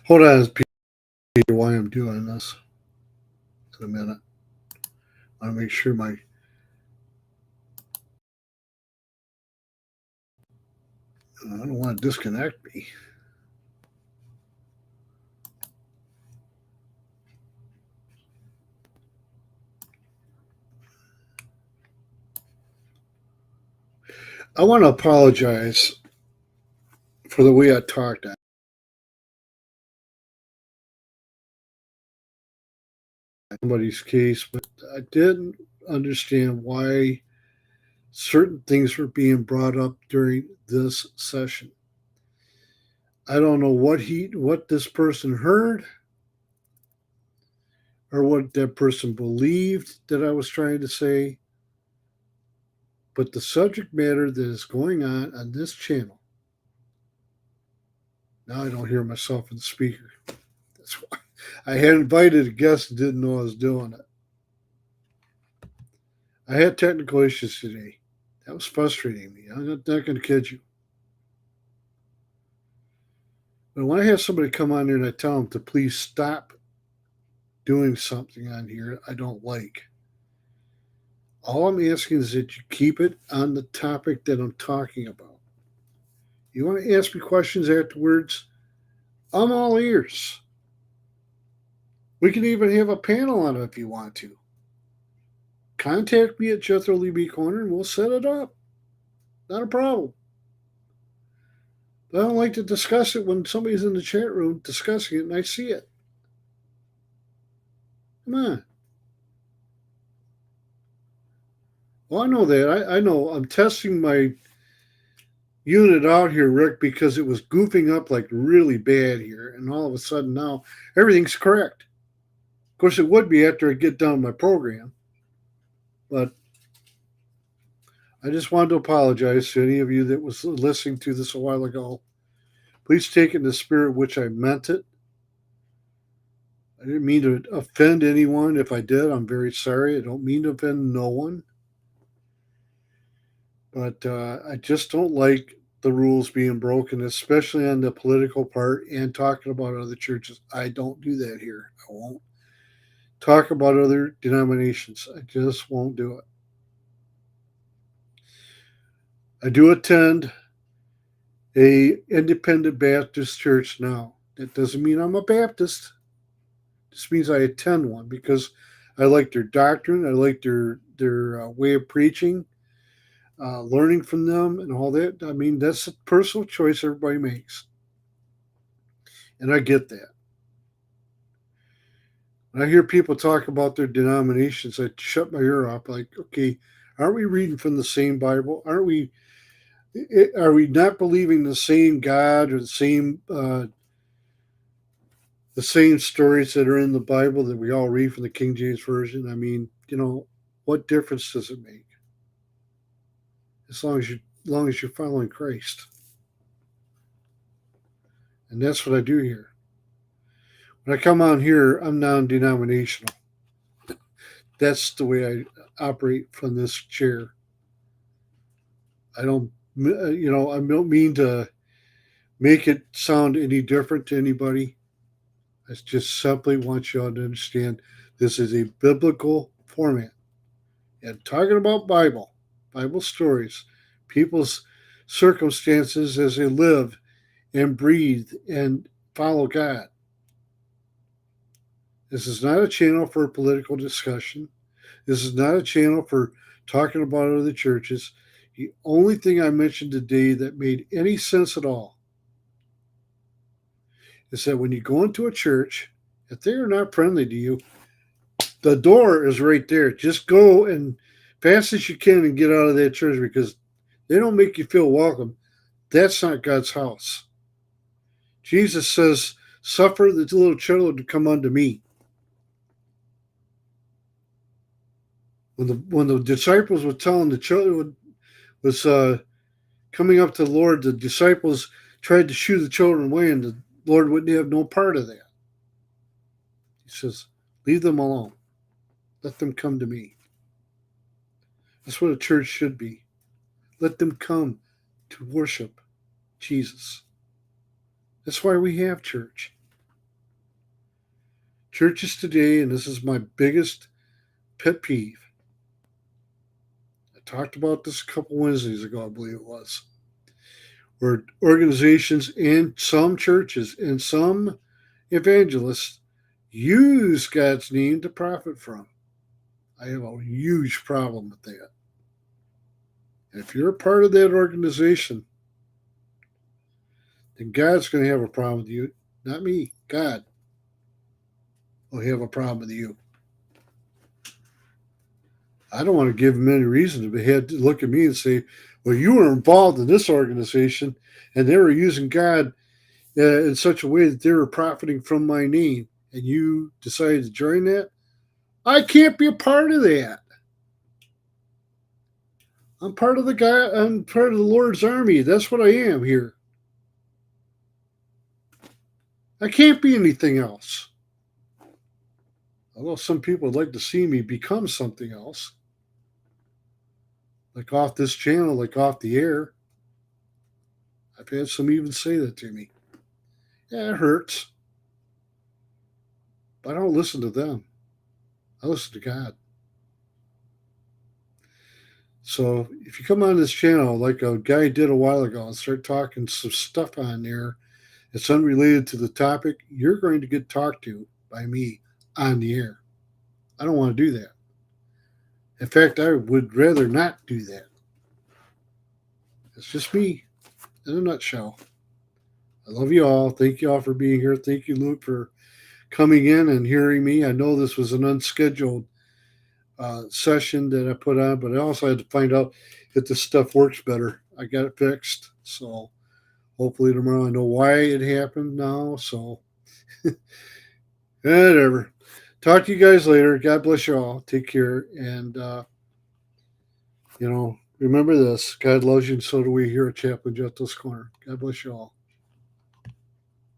Hold on, Peter, why I'm doing this in a minute. I want to make sure I don't want to disconnect me. I want to apologize for the way I talked on somebody's case, but I didn't understand why certain things were being brought up during this session. I don't know what this person heard or what that person believed that I was trying to say, but the subject matter that is going on this channel. Now I don't hear myself in the speaker. That's why I had invited a guest and didn't know I was doing it. I had technical issues today. That was frustrating me. I'm not going to kid you. But when I have somebody come on here and I tell them to please stop doing something on here I don't like, all I'm asking is that you keep it on the topic that I'm talking about. You want to ask me questions afterwards? I'm all ears. We can even have a panel on it if you want to. Contact me at Jethro Lee B Corner and we'll set it up. Not a problem. But I don't like to discuss it when somebody's in the chat room discussing it and I see it. Come on. Well, I know that. I know I'm testing my unit out here, Rick, because it was goofing up like really bad here. And all of a sudden now everything's correct. Of course, it would be after I get done my program. But I just wanted to apologize to any of you that was listening to this a while ago. Please take it in the spirit which I meant it. I didn't mean to offend anyone. If I did, I'm very sorry. I don't mean to offend no one. But I just don't like the rules being broken, especially on the political part and talking about other churches. I don't do that here. I won't talk about other denominations. I just won't do it. I do attend a independent Baptist church now. That doesn't mean I'm a Baptist. It just means I attend one because I like their doctrine. I like their way of preaching, learning from them, and all that. I mean, that's a personal choice everybody makes, and I get that. When I hear people talk about their denominations, I shut my ear up. Like, okay, aren't we reading from the same Bible? Aren't we? Are we not believing the same God or the same stories that are in the Bible that we all read from the King James Version? I mean, what difference does it make? As long as you're following Christ. And that's what I do here. When I come on here, I'm non-denominational. That's the way I operate from this chair. I don't, I don't mean to make it sound any different to anybody. I just simply want you all to understand this is a biblical format. And talking about Bible stories, people's circumstances as they live and breathe and follow God. This is not a channel for political discussion. This is not a channel for talking about other churches. The only thing I mentioned today that made any sense at all is that when you go into a church, if they are not friendly to you, the door is right there. Just go and fast as you can and get out of that church because they don't make you feel welcome. That's not God's house. Jesus says, suffer the little children to come unto me. When the disciples were telling the children was coming up to the Lord, the disciples tried to shoo the children away, and the Lord wouldn't have no part of that. He says, leave them alone. Let them come to me. That's what a church should be. Let them come to worship Jesus. That's why we have church. Churches today, and this is my biggest pet peeve. I talked about this a couple Wednesdays ago, I believe it was, where organizations and some churches and some evangelists use God's name to profit from. I have a huge problem with that. And if you're a part of that organization, then God's going to have a problem with you, not me. God will have a problem with you. I don't want to give him any reason to look at me and say, well, you were involved in this organization and they were using God in such a way that they were profiting from my name, and you decided to join that. I can't be a part of that. I'm part of the guy. I'm part of the Lord's army. That's what I am here. I can't be anything else. Although some people would like to see me become something else, like off this channel, like off the air. I've had some even say that to me. Yeah, it hurts. But I don't listen to them. I listen to God. So if you come on this channel like a guy did a while ago and start talking some stuff on there that's unrelated to the topic, you're going to get talked to by me on the air. I don't want to do that. In fact, I would rather not do that. It's just me in a nutshell. I love you all. Thank you all for being here. Thank you, Luke, for coming in and hearing me. I know this was an unscheduled session that I put on, but I also had to find out if this stuff works better. I got it fixed. So hopefully tomorrow I know why it happened now. So whatever. Talk to you guys later. God bless you all. Take care. And, remember this. God loves you, and so do we here at Chaplain Jethro's Corner. God bless you all.